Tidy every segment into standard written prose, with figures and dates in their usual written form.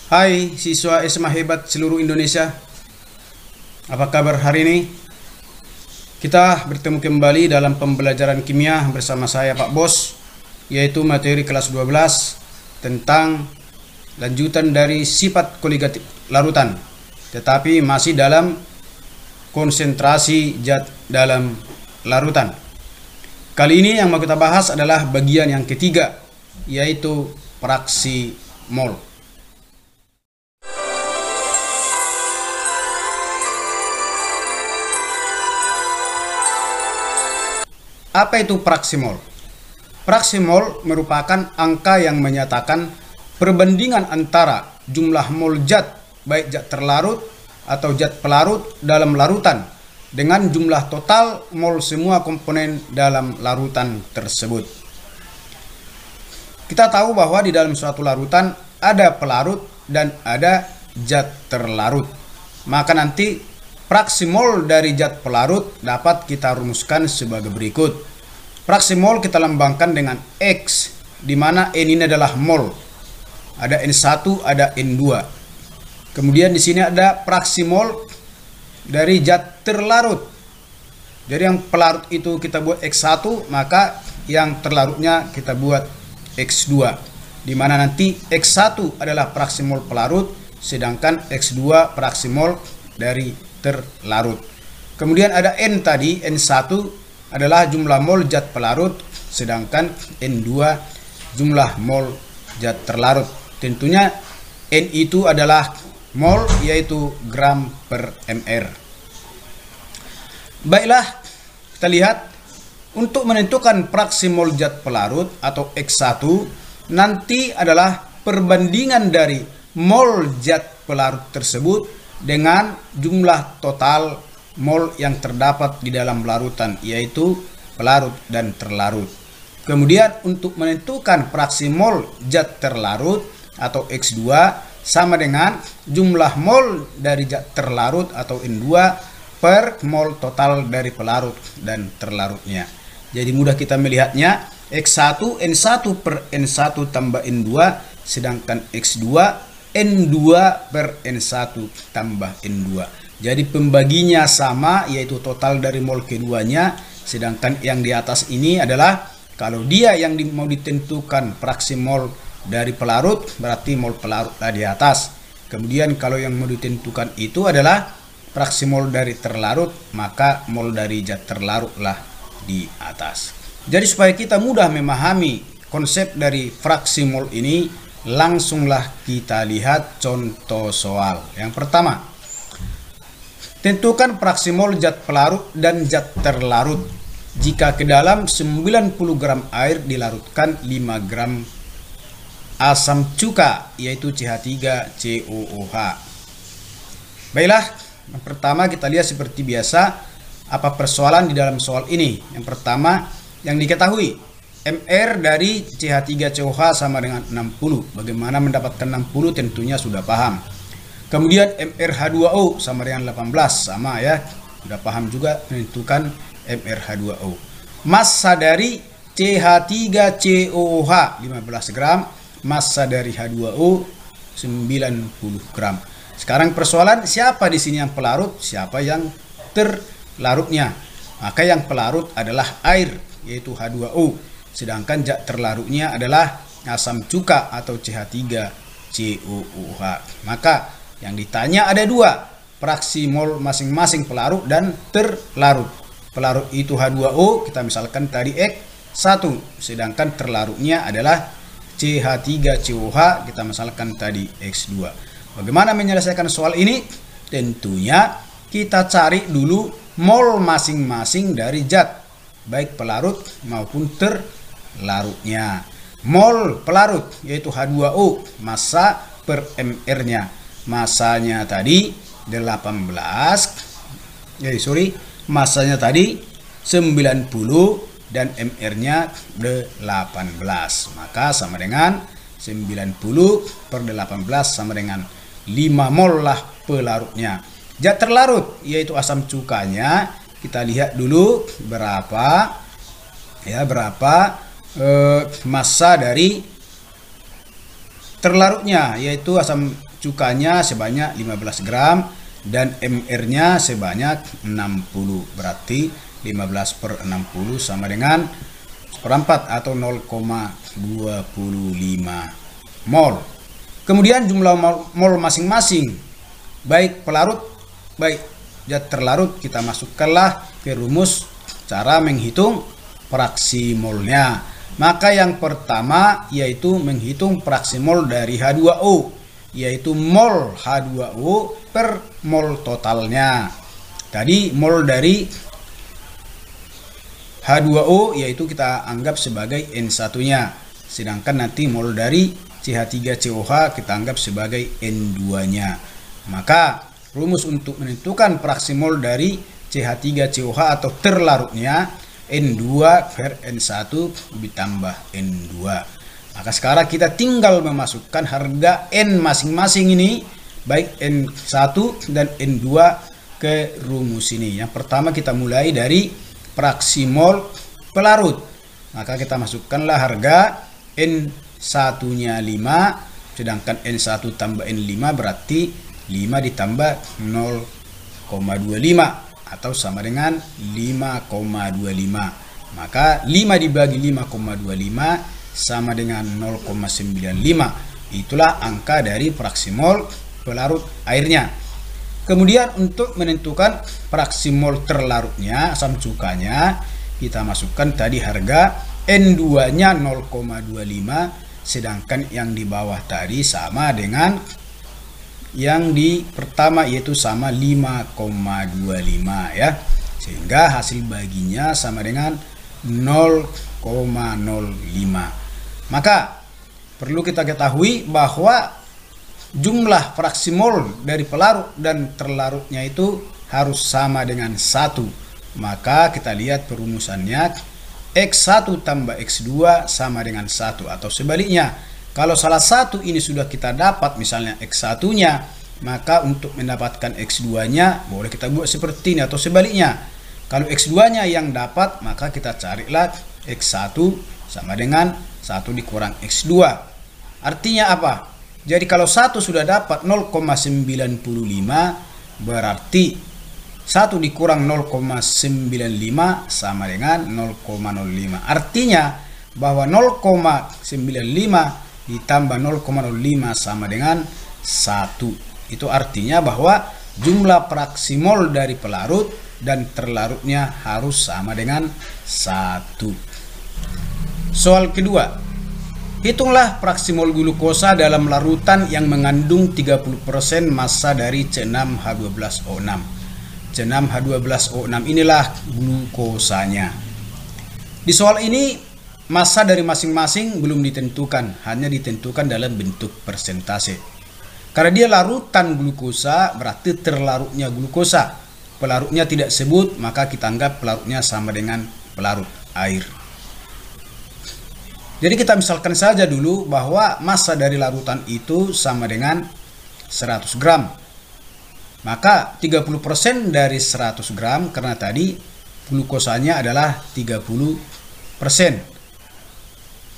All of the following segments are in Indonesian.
Hai siswa SMA hebat seluruh Indonesia. Apa kabar hari ini? Kita bertemu kembali dalam pembelajaran kimia bersama saya Pak Bos, yaitu materi kelas 12 tentang lanjutan dari sifat koligatif larutan, tetapi masih dalam konsentrasi zat dalam larutan. Kali ini yang mau kita bahas adalah bagian yang ketiga, yaitu fraksi mol. Apa itu fraksi mol? Fraksi mol merupakan angka yang menyatakan perbandingan antara jumlah mol zat, baik zat terlarut atau zat pelarut dalam larutan, dengan jumlah total mol semua komponen dalam larutan tersebut. Kita tahu bahwa di dalam suatu larutan ada pelarut dan ada zat terlarut. Maka nanti fraksi mol dari zat pelarut dapat kita rumuskan sebagai berikut. Fraksi mol kita lambangkan dengan X, di mana N ini adalah mol. Ada N1, ada N2. Kemudian di sini ada fraksi mol dari zat terlarut. Jadi yang pelarut itu kita buat X1, maka yang terlarutnya kita buat X2. Di mana nanti X1 adalah fraksi mol pelarut, sedangkan X2 fraksi mol dari terlarut. Kemudian ada N tadi, N1 adalah jumlah mol zat pelarut, sedangkan N2 jumlah mol zat terlarut. Tentunya N itu adalah mol, yaitu gram per mr. Baiklah, kita lihat untuk menentukan fraksi mol zat pelarut atau X1 nanti adalah perbandingan dari mol zat pelarut tersebut dengan jumlah total mol yang terdapat di dalam larutan, yaitu pelarut dan terlarut. Kemudian untuk menentukan fraksi mol zat terlarut atau X2 sama dengan jumlah mol dari zat terlarut atau N2 per mol total dari pelarut dan terlarutnya. Jadi mudah kita melihatnya, X1 N1 per N1 tambah N2, sedangkan X2 N2 per N1 tambah N2. Jadi pembaginya sama, yaitu total dari mol keduanya, sedangkan yang di atas ini adalah kalau dia yang mau ditentukan fraksi mol dari pelarut, berarti mol pelarutlah di atas. Kemudian kalau yang mau ditentukan itu adalah fraksi mol dari terlarut, maka mol dari zat terlarutlah di atas. Jadi supaya kita mudah memahami konsep dari fraksi mol ini, langsunglah kita lihat contoh soal. Yang pertama, tentukan fraksi mol zat pelarut dan zat terlarut jika ke dalam 90 gram air dilarutkan 5 gram asam cuka, yaitu CH3COOH. Baiklah, yang pertama kita lihat seperti biasa apa persoalan di dalam soal ini. Yang pertama yang diketahui, MR dari CH3COH sama dengan 60. Bagaimana mendapatkan 60 tentunya sudah paham. Kemudian MrH2O sama dengan 18, sama ya. Sudah paham juga menentukan MrH2O. Massa dari CH3COOH 15 gram, massa dari H2O 90 gram. Sekarang persoalan, siapa di sini yang pelarut, siapa yang terlarutnya? Maka yang pelarut adalah air, yaitu H2O. Sedangkan zat terlarutnya adalah asam cuka atau CH3COOH. Maka yang ditanya ada dua, fraksi mol masing-masing pelarut dan terlarut. Pelarut itu H2O, kita misalkan tadi X1, sedangkan terlarutnya adalah CH3COOH, kita misalkan tadi X2. Bagaimana menyelesaikan soal ini? Tentunya kita cari dulu mol masing-masing dari zat, baik pelarut maupun terlarutnya. Mol pelarut yaitu H2O, massa per mr-nya. Masanya tadi 18, masanya tadi 90 dan mr-nya 18. Maka sama dengan 90 per 18 sama dengan 5 mol lah pelarutnya. Zat terlarut yaitu asam cukanya, kita lihat dulu berapa massa dari terlarutnya, yaitu asam cukanya sebanyak 15 gram, dan MR-nya sebanyak 60. Berarti 15 per 60 sama dengan 1/4 atau 0,25 mol. Kemudian jumlah mol masing-masing, baik pelarut, baik zat terlarut, kita masukkanlah ke rumus cara menghitung fraksi molnya. Maka yang pertama yaitu menghitung fraksi mol dari H2O, yaitu mol H2O per mol totalnya. Tadi mol dari H2O yaitu kita anggap sebagai N1-nya, sedangkan nanti mol dari CH3COH kita anggap sebagai N2-nya. Maka rumus untuk menentukan fraksi mol dari CH3COH atau terlarutnya N2 per N1 ditambah N2. Maka sekarang kita tinggal memasukkan harga N masing-masing ini, baik N1 dan N2 ke rumus ini. Yang pertama kita mulai dari fraksi mol pelarut. Maka kita masukkanlah harga N1-nya 5, sedangkan N1 tambah N5 berarti 5 ditambah 0,25 atau sama dengan 5,25. Maka 5 dibagi 5,25 sama dengan 0,95. Itulah angka dari fraksi mol pelarut airnya. Kemudian untuk menentukan fraksi mol terlarutnya, asam cukanya, kita masukkan tadi harga N2-nya 0,25, sedangkan yang di bawah tadi sama dengan yang di pertama yaitu sama 5,25 ya. Sehingga hasil baginya sama dengan 0,05. Maka perlu kita ketahui bahwa jumlah fraksi mol dari pelarut dan terlarutnya itu harus sama dengan 1. Maka kita lihat perumusannya, X1 tambah X2 sama dengan 1, atau sebaliknya. Kalau salah satu ini sudah kita dapat, misalnya X1-nya, maka untuk mendapatkan X2-nya boleh kita buat seperti ini, atau sebaliknya. Kalau X2-nya yang dapat, maka kita carilah X1 sama dengan 1 dikurang X2. Artinya apa? Jadi kalau 1 sudah dapat 0,95, berarti 1 dikurang 0,95 sama dengan 0,05. Artinya bahwa 0,95 ditambah 0,05 sama dengan 1. Itu artinya bahwa jumlah fraksi mol dari pelarut dan terlarutnya harus sama dengan 1. Soal kedua. Hitunglah fraksi mol glukosa dalam larutan yang mengandung 30% massa dari C6H12O6. C6H12O6 inilah glukosanya. Di soal ini massa dari masing-masing belum ditentukan, hanya ditentukan dalam bentuk persentase. Karena dia larutan glukosa, berarti terlarutnya glukosa. Pelarutnya tidak sebut, maka kita anggap pelarutnya sama dengan pelarut air. Jadi kita misalkan saja dulu bahwa massa dari larutan itu sama dengan 100 gram. Maka 30% dari 100 gram, karena tadi glukosanya adalah 30%.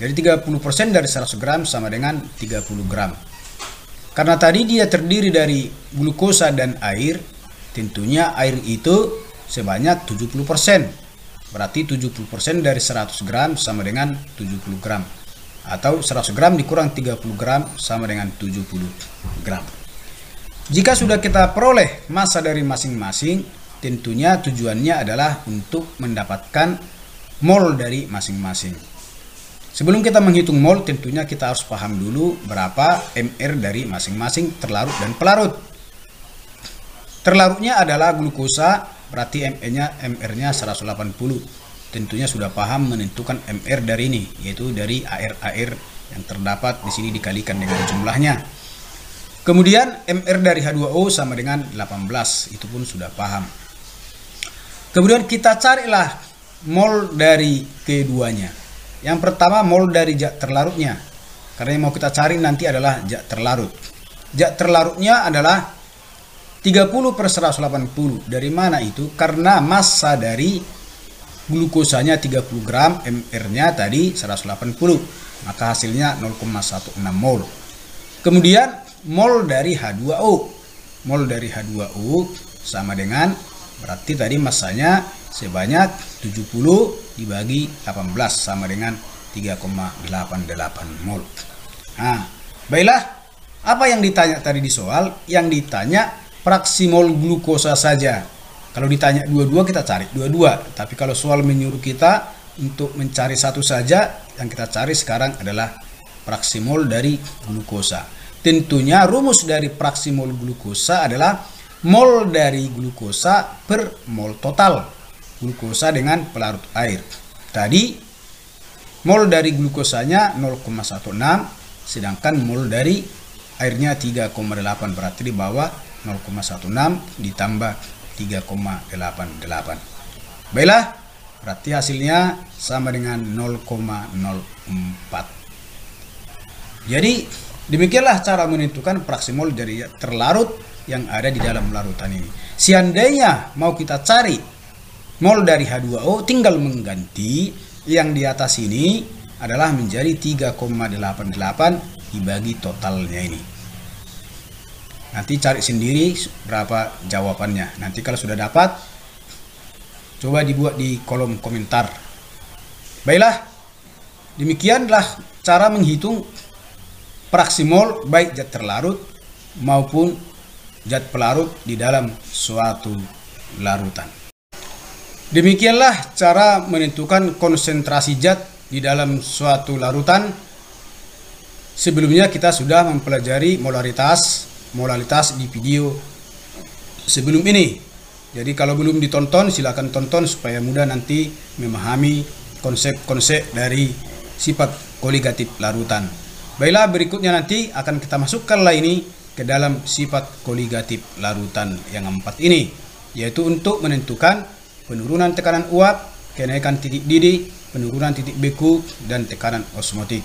Jadi 30% dari 100 gram sama dengan 30 gram. Karena tadi dia terdiri dari glukosa dan air, tentunya air itu sebanyak 70%. Berarti 70% dari 100 gram sama dengan 70 gram. Atau 100 gram dikurang 30 gram sama dengan 70 gram. Jika sudah kita peroleh massa dari masing-masing, tentunya tujuannya adalah untuk mendapatkan mol dari masing-masing. Sebelum kita menghitung mol, tentunya kita harus paham dulu berapa MR dari masing-masing terlarut dan pelarut. Terlarutnya adalah glukosa, berarti MR-nya 180. Tentunya sudah paham menentukan MR dari ini, yaitu dari air-air yang terdapat di sini dikalikan dengan jumlahnya. Kemudian MR dari H2O sama dengan 18, itu pun sudah paham. Kemudian kita carilah mol dari keduanya. Yang pertama mol dari zat terlarutnya. Karena yang mau kita cari nanti adalah zat terlarut. Zat terlarutnya adalah 30/180. Dari mana itu? Karena massa dari glukosanya 30 gram, MR-nya tadi 180. Maka hasilnya 0,16 mol. Kemudian mol dari H2O. Mol dari H2O sama dengan, berarti tadi masanya sebanyak 70 dibagi 18 sama dengan 3,88 mol. Nah, baiklah, apa yang ditanya tadi di soal? Yang ditanya fraksi mol glukosa saja. Kalau ditanya dua-dua kita cari dua-dua, tapi kalau soal menyuruh kita untuk mencari satu saja, yang kita cari sekarang adalah fraksi mol dari glukosa. Tentunya rumus dari fraksi mol glukosa adalah mol dari glukosa per mol total glukosa dengan pelarut air. Tadi mol dari glukosanya 0,16, sedangkan mol dari airnya 3,8, berarti di bawah 0,16 ditambah 3,88. Baiklah, berarti hasilnya sama dengan 0,04. Jadi demikianlah cara menentukan fraksi mol dari terlarut yang ada di dalam larutan ini. Seandainya mau kita cari mol dari H2O, tinggal mengganti yang di atas ini adalah menjadi 3,88 dibagi totalnya ini. Nanti cari sendiri berapa jawabannya. Nanti kalau sudah dapat, coba dibuat di kolom komentar. Baiklah, demikianlah cara menghitung fraksi mol baik zat terlarut maupun zat pelarut di dalam suatu larutan. Demikianlah cara menentukan konsentrasi zat di dalam suatu larutan. Sebelumnya kita sudah mempelajari molaritas di video sebelum ini. Jadi kalau belum ditonton, silakan tonton supaya mudah nanti memahami konsep-konsep dari sifat koligatif larutan. Baiklah, berikutnya nanti akan kita masukkanlah ini ke dalam sifat koligatif larutan yang 4 ini, yaitu untuk menentukan penurunan tekanan uap, kenaikan titik didih, penurunan titik beku, dan tekanan osmotik.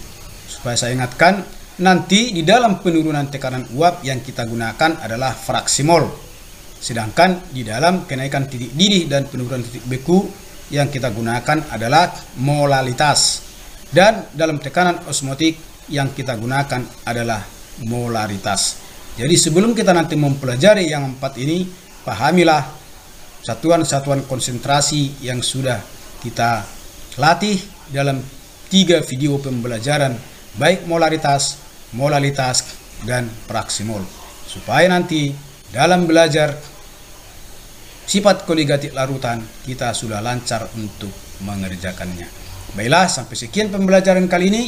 Supaya saya ingatkan, nanti di dalam penurunan tekanan uap yang kita gunakan adalah fraksi mol. Sedangkan di dalam kenaikan titik didih dan penurunan titik beku yang kita gunakan adalah molalitas. Dan dalam tekanan osmotik yang kita gunakan adalah molaritas. Jadi sebelum kita nanti mempelajari yang 4 ini, pahamilah satuan-satuan konsentrasi yang sudah kita latih dalam 3 video pembelajaran, baik molaritas, molalitas, dan fraksi mol, supaya nanti dalam belajar sifat koligatif larutan kita sudah lancar untuk mengerjakannya. Baiklah, sampai sekian pembelajaran kali ini.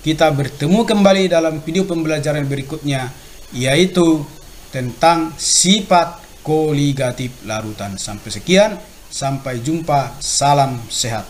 Kita bertemu kembali dalam video pembelajaran berikutnya, yaitu tentang sifat koligatif larutan. Sampai sekian, sampai jumpa, salam sehat.